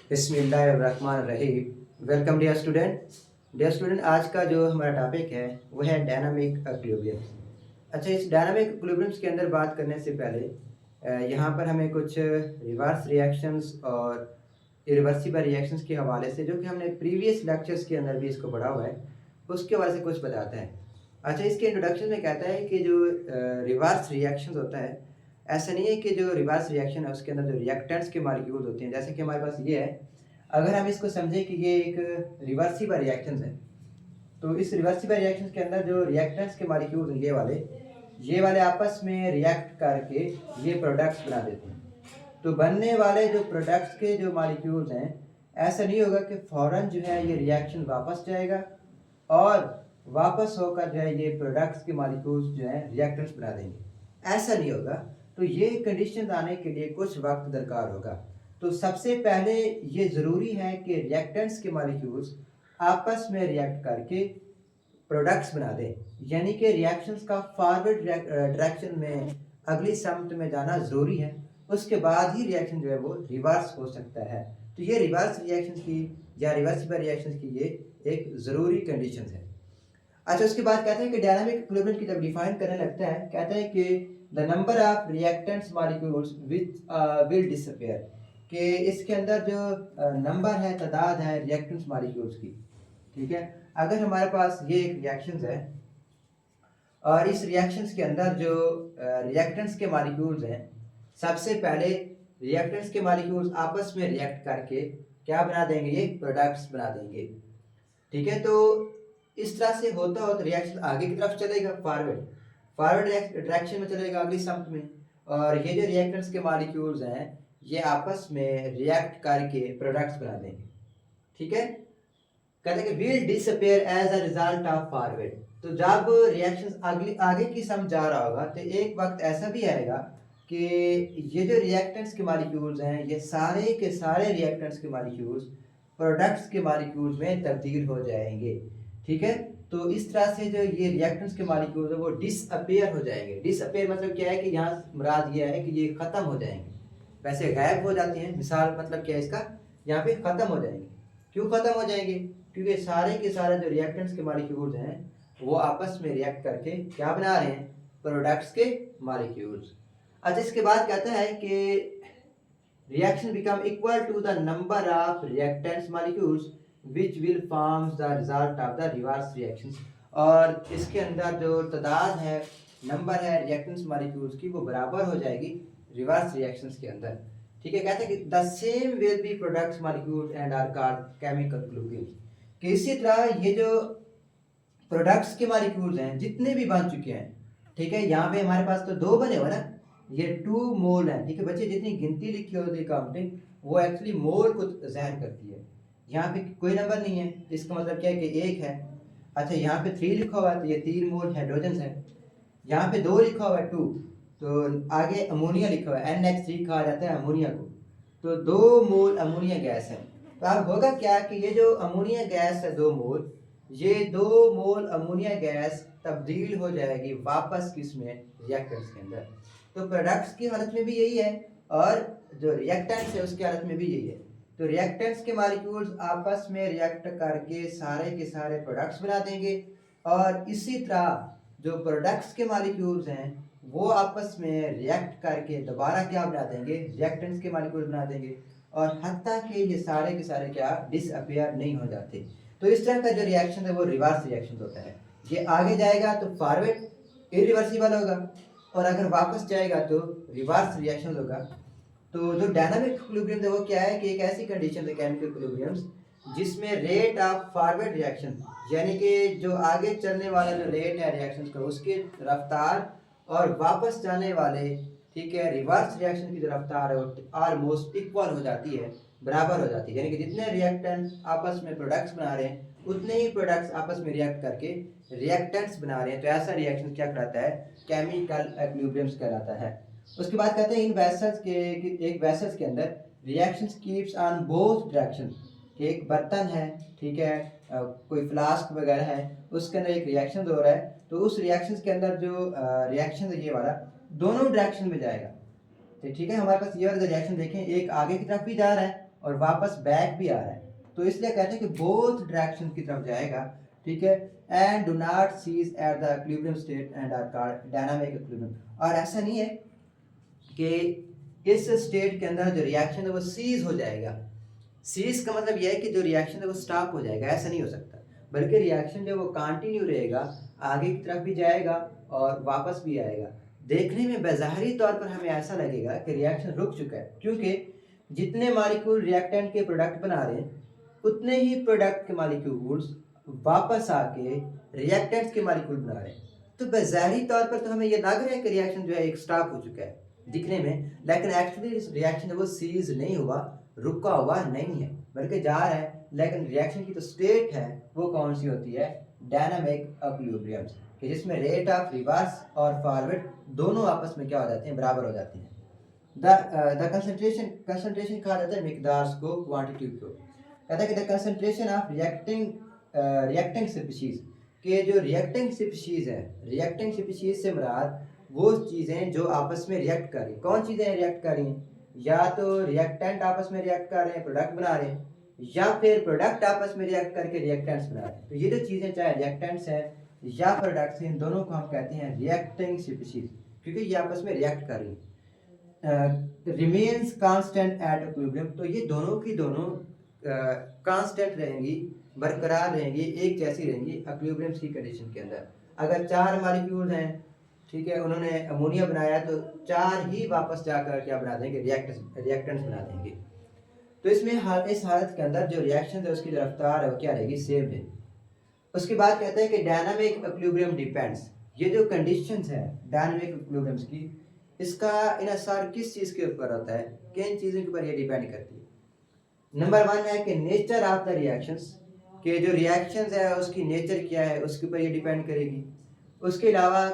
बिस्मिल्लाहिर्रहमानिर्रहीम। Welcome dear student. आज का जो हमारा टॉपिक है वो है डायनामिक इक्विलिब्रियम। अच्छा, इस डायनामिक इक्विलिब्रियम्स के अंदर बात करने से पहले यहाँ पर हमें कुछ रिवर्स रिएक्शंस और इरिवर्सिबल रिएक्शंस के हवाले से, जो कि हमने प्रीवियस लेक्चर्स के अंदर भी इसको पढ़ा हुआ है, उसके हवाले से कुछ बताते हैं। अच्छा, इसके इंट्रोडक्शन में कहता है कि जो रिवर्स रिएक्शंस होता है, ऐसा नहीं है कि जो रिवर्स रिएक्शन है उसके अंदर जो रिएक्टेंट्स के मॉलिक्यूल्स होते हैं, जैसे कि हमारे पास ये है। अगर हम इसको समझें कि ये एक रिवर्सिबल रिएक्शन है, तो इस रिवर्सिबल रिएक्शन के अंदर जो रिएक्टेंट्स के मॉलिक्यूल्स हैं, ये वाले आपस में रिएक्ट करके ये प्रोडक्ट्स बना देते हैं। तो बनने वाले जो प्रोडक्ट्स के जो मॉलिक्यूल्स हैं, ऐसा नहीं होगा कि फ़ौरन जो है ये रिएक्शन वापस जाएगा और वापस होकर जो है ये प्रोडक्ट्स के मॉलिक्यूल्स जो है रिएक्टेंट्स बना देंगे, ऐसा नहीं होगा। तो ये कंडीशन आने के लिए कुछ वक्त दरकार होगा। तो सबसे पहले ये ज़रूरी है कि रिएक्टेंट्स के मॉलिक्यूल्स आपस में रिएक्ट करके प्रोडक्ट्स बना दें, यानी कि रिएक्शंस का फॉरवर्ड डायरेक्शन में अगली समत में जाना ज़रूरी है। उसके बाद ही रिएक्शन जो है वो रिवर्स हो सकता है। तो ये रिवर्स रिएक्शन की या रिवर्सिबल रिएक्शन की ये एक ज़रूरी कंडीशन है। अच्छा, उसके बाद कहते हैं कि डायनामिक इक्विलिब्रियम की जब डिफाइन करने लगता है, कहते हैं कि the number of reactants molecules which will disappear, कि इसके अंदर जो नंबर है, तादाद है रिएक्टेंट्स मॉलिक्यूल्स की। ठीक है, अगर हमारे पास ये एक रिएक्शंस है और इस रिएक्शंस के अंदर जो रिएक्टेंट्स के मॉलिक्यूल्स हैं, सबसे पहले रिएक्टेंट्स के मॉलिक्यूल्स आपस में रिएक्ट करके क्या बना देंगे, ये प्रोडक्ट्स बना देंगे। ठीक है, तो इस तरह से होता होता रिएक्शन आगे की तरफ चलेगा, फॉरवर्ड डायरेक्शन में चलेगा अगली समत में, और ये जो रिएक्टेंट्स के मॉलिक्यूल्स हैं ये आपस में रिएक्ट करके प्रोडक्ट्स बना देंगे। ठीक है, कहते हैं कि will disappear as a result of forward. तो जब रिएक्शन आगे की समझ जा रहा होगा, तो एक वक्त ऐसा भी आएगा कि ये जो रिएक्टेंट्स के मॉलिक्यूल्स हैं, ये सारे के सारे रिएक्टेंट्स के मॉलिक्यूल्स प्रोडक्ट्स के मॉलिक्यूल्स में तब्दील हो जाएंगे। ठीक है, तो इस तरह से जो ये रिएक्टेंट्स के मॉलिक्यूल्स है वो डिसअपीयर हो जाएंगे। डिसअपीयर मतलब क्या है कि यहाँ मुराद ये है कि ये ख़त्म हो जाएंगे, वैसे गायब हो जाती हैं। मिसाल मतलब क्या है इसका, यहाँ पे ख़त्म हो जाएंगे। क्यों ख़त्म हो जाएंगे? क्योंकि सारे के सारे जो रिएक्टेंट्स के मॉलिक्यूल्स हैं वो आपस में रिएक्ट करके क्या बना रहे हैं, प्रोडक्ट्स के मॉलिक्यूल्स। अच्छा, इसके बाद कहता है कि reaction become equal to the number of reactants molecules which will form the result of the reverse reactions। और इसके अंदर जो तादाद है, नंबर है रिएक्टेंट्स मॉलिक्यूल्स की, वो बराबर हो जाएगी रिवर्स रिएक्शंस के अंदर। ठीक है, कहते हैं कि the same will be products molecules and are called chemical equilibriums, कि इसी तरह ये जो प्रोडक्ट्स के मॉलिक्यूल्स हैं जितने भी बन चुके हैं, ठीक है, यहाँ पे हमारे पास तो दो बने हुए ना, ये 2 मोल है। ठीक है बच्चे, जितनी गिनती लिखी होती है काउंटिंग, वो एक्चुअली मोल को ज़ाहिर करती है। यहाँ पे कोई नंबर नहीं है, इसका मतलब क्या है कि 1 है। अच्छा, यहाँ पे 3 लिखा हुआ है तो ये 3 मोल हाइड्रोजन है। यहाँ पे 2 लिखा हुआ है 2, तो आगे अमोनिया लिखा हुआ है, NH3 कहा जाता है अमोनिया को, तो 2 मोल अमोनिया गैस है। तो अब होगा क्या कि ये जो अमोनिया गैस है 2 मोल, ये 2 मोल अमोनिया गैस तब्दील हो जाएगी वापस किसमें, रिएक्टेंट्स के अंदर। तो प्रोडक्ट्स की हालत में भी यही है और जो रिएक्टेंट्स है उसकी हालत में भी यही है। तो रिएक्टेंट्स के मॉलिक्यूल्स आपस में रिएक्ट करके सारे के सारे प्रोडक्ट्स बना देंगे, और इसी तरह जो प्रोडक्ट्स के मॉलिक्यूल्स हैं वो आपस में रिएक्ट करके दोबारा क्या बना देंगे, रिएक्टेंट्स के मॉलिक्यूल बना देंगे, और हत्ता कि ये सारे के सारे क्या डिसअपीयर नहीं हो जाते। तो इस तरह का जो रिएक्शन है वो रिवर्स रिएक्शन होता है। ये आगे जाएगा तो फॉरवर्ड इरिवर्सिबल होगा, और अगर वापस जाएगा तो रिवर्स रिएक्शन होगा। तो जो डायनामिक इक्विलिब्रियम है वो क्या है कि एक ऐसी कंडीशन है केमिकल इक्विलिब्रियम्स जिसमें रेट ऑफ फॉरवर्ड रिएक्शन, यानी कि जो आगे चलने वाला जो रेट है रिएक्शन का, उसकी रफ्तार और वापस जाने वाले, ठीक है, रिवर्स रिएक्शन की जो रफ्तार है वो ऑलमोस्ट इक्वल हो जाती है, बराबर हो जाती है। यानी कि जितने रिएक्टेंट आपस में प्रोडक्ट्स बना रहे हैं उतने ही प्रोडक्ट्स आपस में रिएक्ट करके रिएक्टेंट्स बना रहे हैं। तो ऐसा रिएक्शन क्या कहलाता है, केमिकल इक्विलिब्रियम्स कहलाता है। उसके बाद कहते हैं इन वेसल्स के, एक वेसल्स के अंदर reactions keeps on both direction, कि एक बर्तन है, ठीक है, कोई फ्लास्क वगैरह है, उसके अंदर एक रिएक्शन हो रहा है, तो उस रिएक्शन के अंदर जो रिएक्शन है ये वाला दोनों डायरेक्शन में जाएगा। तो ठीक है, हमारे पास ये वाला रिएक्शन देखें, एक आगे की तरफ भी जा रहा है और वापस बैक भी आ रहा है, तो इसलिए कहते हैं कि बोथ डायरेक्शन की तरफ जाएगा, ठीक है। And do not cease at the equilibrium state and are called dynamic equilibrium. और ऐसा नहीं है कि इस स्टेट के अंदर जो रिएक्शन है वो सीज हो जाएगा। सीज का मतलब यह है कि जो रिएक्शन है वो स्टॉप हो जाएगा, ऐसा नहीं हो सकता, बल्कि रिएक्शन जो वो कंटिन्यू रहेगा, आगे की तरफ भी जाएगा और वापस भी आएगा। देखने में बेज़ाहिरी तौर पर हमें ऐसा लगेगा कि रिएक्शन रुक चुका है, क्योंकि जितने मॉलिक्यूल रिएक्टेंट के प्रोडक्ट बना रहे हैं उतने ही प्रोडक्ट के मॉलिक्यूल्स वापस आके रिएक्टेंट्स के मॉलिक्यूल बना रहे हैं। तो बेज़ाहिरी तौर पर तो हमें ये लग रहा है कि रिएक्शन जो है एक स्टॉप हो चुका है दिखने में, लेकिन एक्चुअली इस रिएक्शन वो सीज नहीं हुआ, रुका हुआ नहीं है, बल्कि जा रहा है। लेकिन रिएक्शन की तो स्टेट है वो कौन सी होती है? डायनामिक इक्विलिब्रियम, कि जिसमें रेट ऑफ रिवर्स और फॉरवर्ड दोनों आपस में क्या हो जाते हैं? बराबर हो जाते हैं। द कंसंट्रेशन कहा जाता है मिकदार्स को, क्वांटिटी को। कहता है कि the concentration of reacting species, के जो रिएक्टिंग स्पीशीज है, रिएक्टिंग स्पीशीज से मुराद वो चीज़ें जो आपस में रिएक्ट कर रही हैं। कौन चीज़ें रिएक्ट कर रही हैं? या तो रिएक्टेंट आपस में रिएक्ट कर रहे हैं, प्रोडक्ट बना रहे हैं, या फिर प्रोडक्ट आपस में रिएक्ट करके रिएक्टेंट्स बना रहे हैं। तो ये जो चीज़ें चाहे रिएक्टेंट्स हैं या प्रोडक्ट्स हैं, इन दोनों को हम कहते हैं रिएक्टिंग स्पीशीज, क्योंकि ये आपस में रिएक्ट कर रही हैं। रिमेन्स कांस्टेंट एट इक्विलिब्रियम, तो ये दोनों की दोनों कांस्टेंट रहेंगी, बरकरार रहेंगी, एक जैसी रहेंगी इक्विलिब्रियम की कंडीशन के अंदर। अगर 4 मॉलिक्यूल हैं, ठीक है, उन्होंने अमोनिया बनाया, तो 4 ही वापस जाकर क्या बना देंगे? रिएक्टेंट्स बना देंगे। तो इसमें इस हालत के अंदर जो रिएक्शन है उसकी जो रफ्तार है वो क्या रहेगी? सेम है। उसके बाद कहते हैं कि डायनामिक इक्विलिब्रियम डिपेंड्स, ये जो कंडीशंस है डायनामिक इक्विलिब्रियम्स की, इसका इन्हिसार किस चीज़ के ऊपर होता है? किन चीज़ों के ऊपर ये डिपेंड करती है? नंबर 1 है कि नेचर ऑफ द रिएक्शंस, के जो रिएक्शंस है उसकी नेचर क्या है उसके ऊपर ये डिपेंड करेगी। उसके अलावा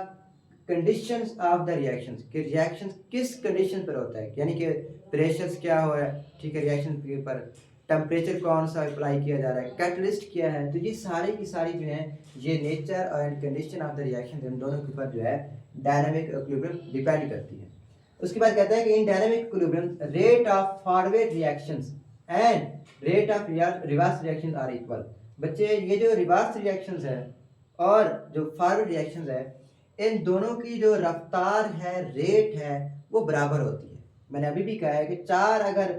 कंडीशंस ऑफ द रिएक्शंस, के रिएक्शन किस कंडीशन पर होता है, यानी कि प्रेशर्स क्या हो रहा है, ठीक है, रिएक्शन के ऊपर टेम्परेचर कौन सा अप्लाई किया जा रहा है, कैटलिस्ट क्या है। तो ये सारी की सारी जो है ये नेचर और कंडीशन ऑफ द रिएक्शन, इन दोनों के ऊपर जो है डायनामिक इक्विलिब्रियम डिपेंड करती है। उसके बाद कहता है कि in dynamic equilibrium rate of forward reactions and rate of reverse reaction are equal. बच्चे, ये जो रिवर्स रिएक्शंस है और जो फॉरवर्ड रिएक्शंस है, इन दोनों की जो रफ्तार है, रेट है, वो बराबर होती है। मैंने अभी भी कहा है कि 4 अगर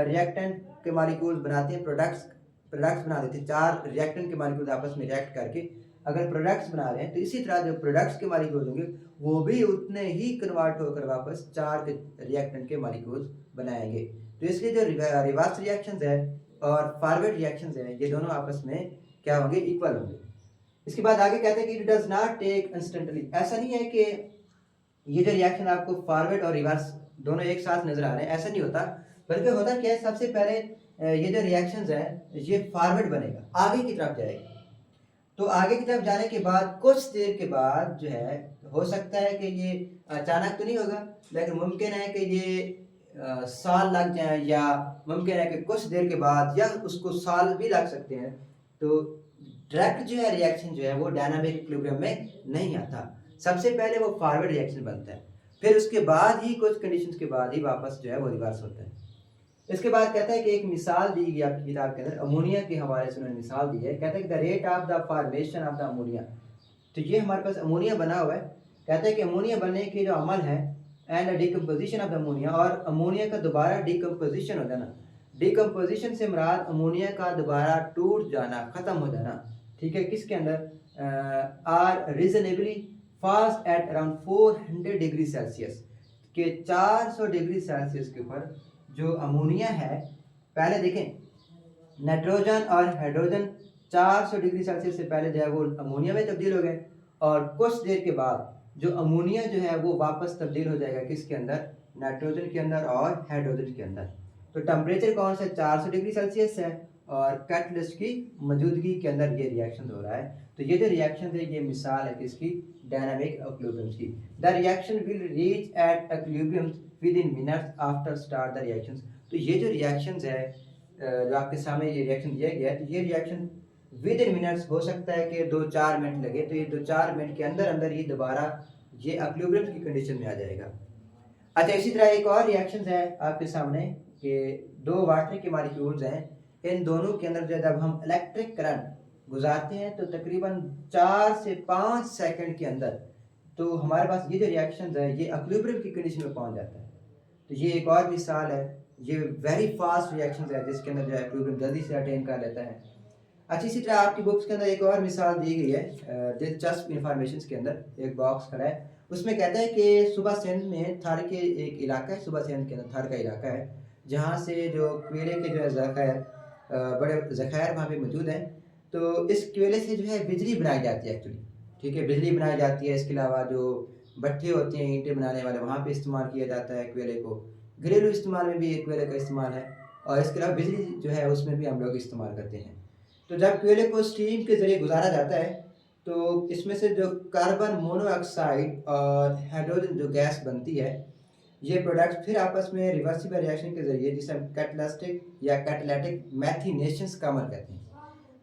रिएक्टेंट के मॉलिक्यूल्स बनाते हैं, प्रोडक्ट्स बना देते हैं, 4 रिएक्टेंट के मॉलिक्यूल्स आपस में रिएक्ट करके अगर प्रोडक्ट्स बना रहे हैं, तो इसी तरह जो प्रोडक्ट्स के मॉलिक्यूल्स होंगे वो भी उतने ही कन्वर्ट होकर वापस 4 के रिएक्टेंट के मॉलिक्यूल्स बनाएंगे। तो इसलिए जो रिवर्स रिएक्शंस है और फॉरवर्ड रिएक्शंस है, ये दोनों आपस में क्या होंगे? इक्वल होंगे। इसके बाद आगे कहते हैं कि it does not take instantly. ऐसा नहीं है कि ये जो रिएक्शन आपको फॉरवर्ड और रिवर्स दोनों एक साथ नजर आ रहे हैं, ऐसा नहीं होता, बल्कि होता क्या है? सबसे पहले ये जो रिएक्शंस है ये फॉरवर्ड बनेगा, आगे की तरफ जाएगा। तो आगे की तरफ जाने के बाद कुछ देर के बाद जो है, हो सकता है कि ये अचानक तो नहीं होगा, लेकिन मुमकिन है कि ये साल लग जाए, या मुमकिन है कि कुछ देर के बाद, या उसको साल भी लग सकते हैं। तो डायरेक्ट जो है रिएक्शन जो है वो डायनामिक इक्विलिब्रियम में नहीं आता। सबसे पहले वो फॉरवर्ड रिएक्शन बनता है, फिर उसके बाद ही कुछ कंडीशंस के बाद ही वापस जो है वो रिवर्स होता है। इसके बाद कहता है कि एक मिसाल दी गई आपकी किताब के अंदर, अमोनिया के हवाले से उन्होंने मिसाल दी है। कहता है कि the rate of the formation of the ammonia, तो ये हमारे पास अमोनिया बना हुआ है। कहता है कि अमोनिया बनने के जो अमल है and decomposition of the ammonia, और अमोनिया का दोबारा डिकम्पोजिशन हो जाना। डिकम्पोजिशन से मुराद अमोनिया का दोबारा टूट जाना, ख़त्म हो जाना, ठीक है, किसके अंदर? Are reasonably fast at around 400 degree Celsius, के 400 डिग्री सेल्सियस के ऊपर जो अमोनिया है, पहले देखें नाइट्रोजन और हाइड्रोजन 400 डिग्री सेल्सियस से पहले जो है वो अमोनिया में तब्दील हो गए, और कुछ देर के बाद जो अमोनिया जो है वो वापस तब्दील हो जाएगा किसके अंदर? नाइट्रोजन के अंदर और हाइड्रोजन के अंदर। तो टेम्परेचर कौन सा? 400 डिग्री सेल्सियस है, और कैटलिस्ट की मौजूदगी के अंदर ये रिएक्शन हो रहा है। तो ये जो रिएक्शन है ये मिसाल है किसकी? डायनामिक इक्विलिब्रियम की। The reaction will reach at equilibrium with in minutes after start the reactions. तो ये जो रिएक्शंस है, जो आपके सामने ये रिएक्शन दिया गया है, तो ये रिएक्शन विद इन मिनट्स, हो सकता है कि 2-4 मिनट लगे, तो ये 2-4 मिनट के अंदर अंदर ही दोबारा ये इक्विलिब्रियम की कंडीशन में आ जाएगा। अच्छा, इसी तरह एक और रिएक्शन है आपके सामने, कि दो वाटर के मॉलिक्यूल्स हैं, इन दोनों के अंदर जो जब हम इलेक्ट्रिक करंट गुजारते हैं तो तकरीबन 4 से 5 सेकंड के अंदर तो हमारे पास ये जो रिएक्शंस है ये इक्विलिब्रियम की कंडीशन में पहुंच जाता है। तो ये एक और मिसाल है, ये वेरी फास्ट रिएक्शंस है जिसके अंदर जो है इक्विलिब्रियम जल्दी से अटेन कर लेता है। अच्छी इसी तरह आपकी बुक्स के अंदर एक और मिसाल दी गई है दिलचस्प इंफॉर्मेशन के अंदर एक बॉक्स खड़ा है, उसमें कहता है कि सुबह सिंध में थार के एक इलाका है, सुबह सिंध के अंदर थार का इलाका है जहाँ से जो कोयले के जो है ज़खायर बड़े ज़खायर वहाँ पे मौजूद हैं। तो इस कोयले से जो है बिजली बनाई जाती है एक्चुअली, ठीक है, बिजली बनाई जाती है। इसके अलावा जो भट्ठे होते हैं ईंटें बनाने वाले वहाँ पे इस्तेमाल किया जाता है कोयले को, घरेलू इस्तेमाल में भी एक कोयले का इस्तेमाल है और इसके अलावा बिजली जो है उसमें भी हम लोग इस्तेमाल करते हैं। तो जब कोयले को स्टीम के ज़रिए गुजारा जाता है तो इसमें से जो कार्बन मोनोऑक्साइड और हाइड्रोजन जो गैस बनती है ये प्रोडक्ट्स फिर आपस में रिवर्सिबल रिएक्शन के ज़रिए जिसे हम कैटालिस्टिक या कैटालिटिक मैथिनेशंस का अमल कहते हैं।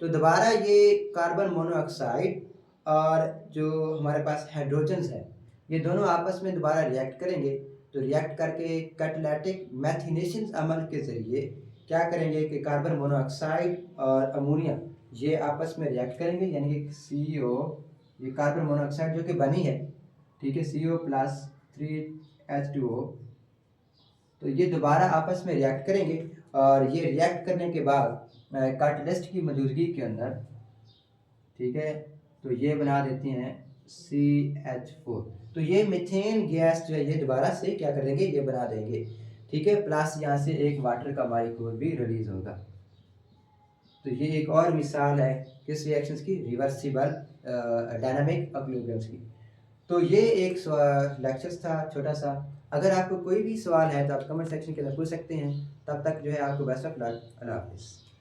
तो दोबारा ये कार्बन मोनोऑक्साइड और जो हमारे पास हाइड्रोजन्स है ये दोनों आपस में दोबारा रिएक्ट करेंगे। तो रिएक्ट करके कैटालिटिक मैथिनेशंस अमल के ज़रिए क्या करेंगे कि कार्बन मोनोऑक्साइड और अमोनिया ये आपस में रिएक्ट करेंगे, यानी कि CO ये कार्बन मोनोऑक्साइड जो कि बनी है, ठीक है, CO प्लस 3H2O, तो ये दोबारा आपस में रिएक्ट करेंगे और ये रिएक्ट करने के बाद कैटलिस्ट की मौजूदगी के अंदर, ठीक है, तो ये बना देते हैं CH4। तो ये मीथेन गैस जो है ये दोबारा से क्या कर देंगे, ये बना देंगे, ठीक है, प्लस यहाँ से एक वाटर का मॉलिक्यूल भी रिलीज होगा। तो ये एक और मिसाल है किस रिएक्शंस की, रिवर्सिबल डायनामिक इक्विलिब्रियम्स की। तो ये एक लेक्चर था छोटा सा। अगर आपको कोई भी सवाल है तो आप कमेंट सेक्शन के अंदर पूछ सकते हैं। तब तक जो है आपको बेस्ट ऑफ लक, अल्लाह हाफिज़।